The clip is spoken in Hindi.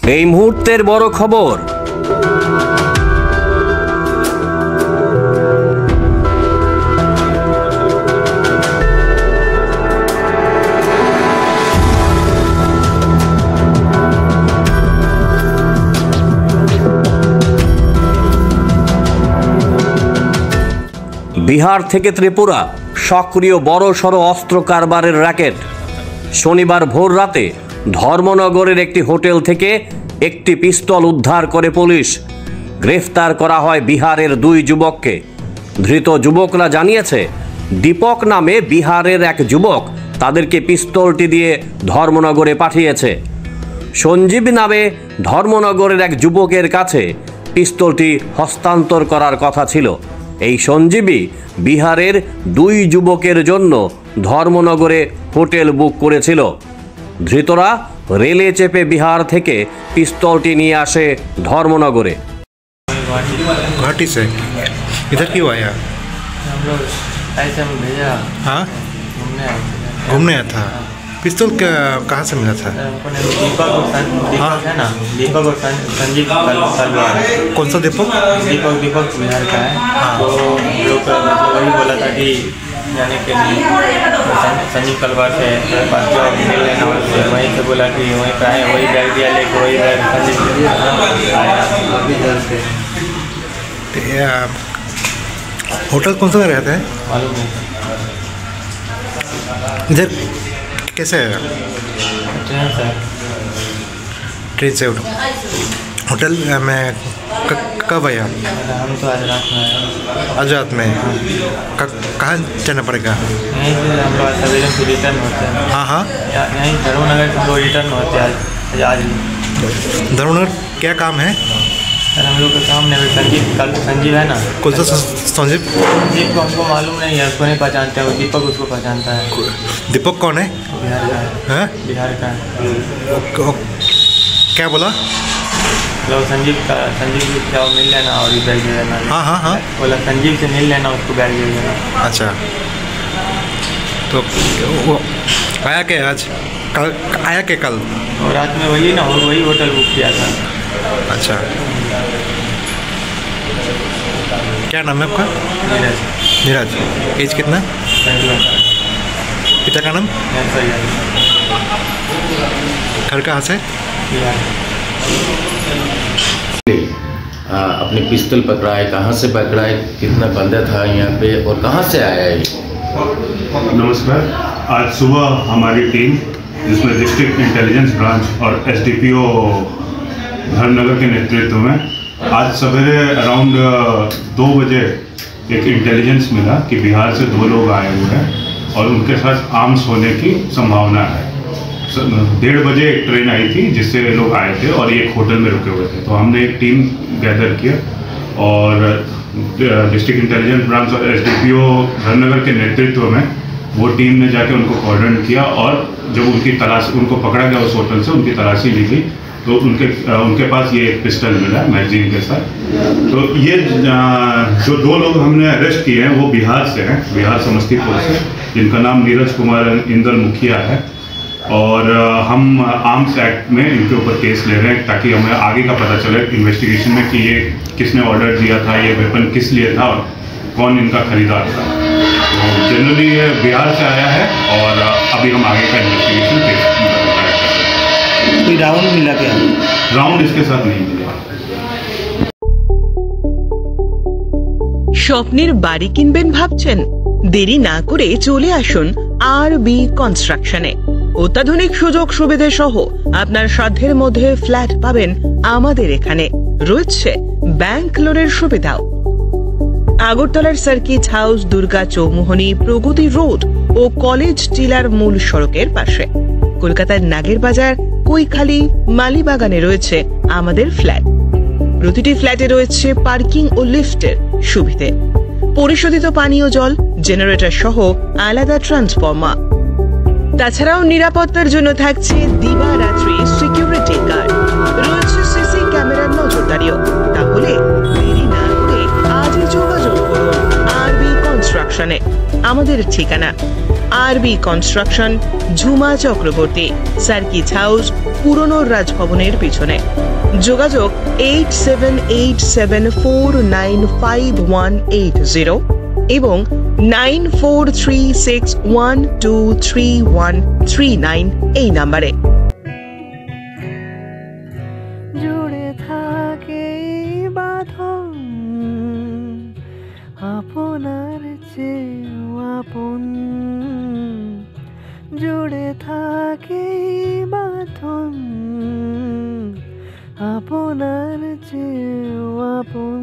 এই মুহূর্তের বড় খবর। বিহার থেকে ত্রিপুরা সক্রিয় বড়সড় অস্ত্র কারবারের র্যাকেট। শনিবার ভোর রাতে ধর্মনগরের একটি হোটেল থেকে একটি পিস্তল উদ্ধার করে পুলিশ। গ্রেফতার করা হয় বিহারের 2 যুবককে। ধৃত যুবকরা জানিয়েছে, দীপক নামে বিহারের এক যুবক তাদেরকে পিস্তলটি দিয়ে ধর্মনগরে পাঠিয়েছে। সঞ্জীব নামে ধর্মনগরের এক যুবকের কাছে পিস্তলটি হস্তান্তর করার কথা ছিল। এই সঞ্জীবী বিহারের 2 যুবকের জন্য ধর্মনগরে হোটেল বুক করেছিল। ধৃতরা রেলে চেপে বিহার থেকে পিস্তলটি নিয়ে আসে ধর্মনগরে। गुवाहाटी से इधर क्यों आया? हम लोग ऐसे में भेजा। हाँ, घूमने आया था। पिस्तौल कहाँ से मिला था? दीपक है ना, दीपक और संजीव तलवार। कौन सा दीपक? दीपक बिहार का है। तो लोग मतलब वही बोला था कि जाने के लिए संजीव तलवार से पास जॉब मिल लेना, वहीं से बोला कि वहीं का है, वही बैग दिया लेके वही बैग संजीव आया। होटल कौन सा रहता है? मालूम नहीं। इधर कैसे आया? ट्रेन से उठो। होटल में कब आया? हम तो आज रात में आए। आज रात में? कहाँ जाना पड़ेगा? यहीं से हम लोग सवेरे से रिटर्न होते हैं। हाँ, यहीं धर्मनगर से हम लोग रिटर्न होते हैं आज। धर्मनगर क्या काम है? सर हम लोग का सामने संजीव है ना। कौन सा संजीव? संजीव को हमको मालूम नहीं है, उसको नहीं पहचानते हैं, वो दीपक उसको पहचानता है। दीपक कौन है? बिहार का है। बिहार का है। क्या बोला? लोग संजीव क्या मिल लेना और बैग दे देना। हाँ। बोला संजीव से मिल लेना, उसको बैग दे देना। अच्छा, तो वो आया क्या आज? कल आया क्या कल? और रात में वही ना, वही होटल बुक किया था। अच्छा, क्या नाम है आपका? नीरज। एज कितना? पिता का नाम? घर कहाँ से? अपने पिस्तौल पकड़ा है, कहाँ से पकड़ा है, कितना बंदा था यहाँ पे और कहाँ से आया है? नमस्कार। आज सुबह हमारी टीम जिसमें डिस्ट्रिक्ट इंटेलिजेंस ब्रांच और एसडीपीओ धर्मनगर के नेतृत्व में आज सवेरे अराउंड 2 बजे एक इंटेलिजेंस मिला कि बिहार से 2 लोग आए हुए हैं और उनके साथ आर्म्स होने की संभावना है। 1:30 बजे एक ट्रेन आई थी जिससे लोग आए थे और एक होटल में रुके हुए थे। तो हमने एक टीम गैदर किया और डिस्ट्रिक्ट इंटेलिजेंस ब्रांच और एसडीपीओ धर्मनगर के नेतृत्व में वो टीम ने जाके उनको कॉर्डन किया और जब उनको पकड़ा गया उस होटल से, उनकी तलाशी ली गई तो उनके पास ये एक पिस्टल मिला मैगजीन के साथ। तो ये जो 2 लोग हमने अरेस्ट किए हैं वो बिहार से हैं, बिहार समस्तीपुर से, जिनका नाम नीरज कुमार इंदल मुखिया है। और हम आर्म्स एक्ट में इनके ऊपर केस ले रहे हैं ताकि हमें आगे का पता चले इन्वेस्टिगेशन में कि ये किसने ऑर्डर दिया था, ये वेपन किस लिए था और कौन इनका खरीदार था। तो जनरली ये बिहार से आया है और अभी हम आगे का इन्वेस्टिगेशन केस कोई राउंड मिला क्या? राउंड इसके साथ नहीं मिला। স্বপ্নের বাড়ি কিনবেন ভাবছেন? দেরি না করে চলে আসুন আরবি কনস্ট্রাকশনে। অত্যাধুনিক সুযোগ সুবিধা সহ আপনার সাধ্যের মধ্যে ফ্ল্যাট পাবেন আমাদের এখানে। রয়েছে ব্যাংক লোনের সুবিধাও। আগরতলার সার্কিট হাউস, দুর্গা চৌমুহনী, প্রগতি রোড ও কলেজ টিলার মূল সড়কের পাশে। কলকাতার নাগের বাজার, কৈখালি, মালিবাগানে রয়েছে আমাদের ফ্ল্যাট। প্রতিটি ফ্ল্যাটে রয়েছে পার্কিং ও লিফটের সুবিধে, পরিশোধিত পানীয় জল, জেনারেটর সহ আলাদা ট্রান্সফরমার। তাছাড়াও নিরাপত্তার জন্য থাকছে দিবারাত্রি সিকিউরিটি গার্ড, রয়েছে সিসি ক্যামেরার নজরদারিও। তাহলে দেরি না করে আজই যোগাযোগ করুন আরবি কনস্ট্রাকশনে। আমাদের ঠিকানা আরবি construction, Jhuma Chakraborty, circuit house, পুরনো রাজভবনের পিছনে। যোগাযোগ 8787495180 এবং 9436123139 এই নাম্বারে। জুড়ে থাকে বাঁধন আপনার চেয়েও আপন, জুড়ে থাকে বাঁধন আপনার চেয়েও আপন।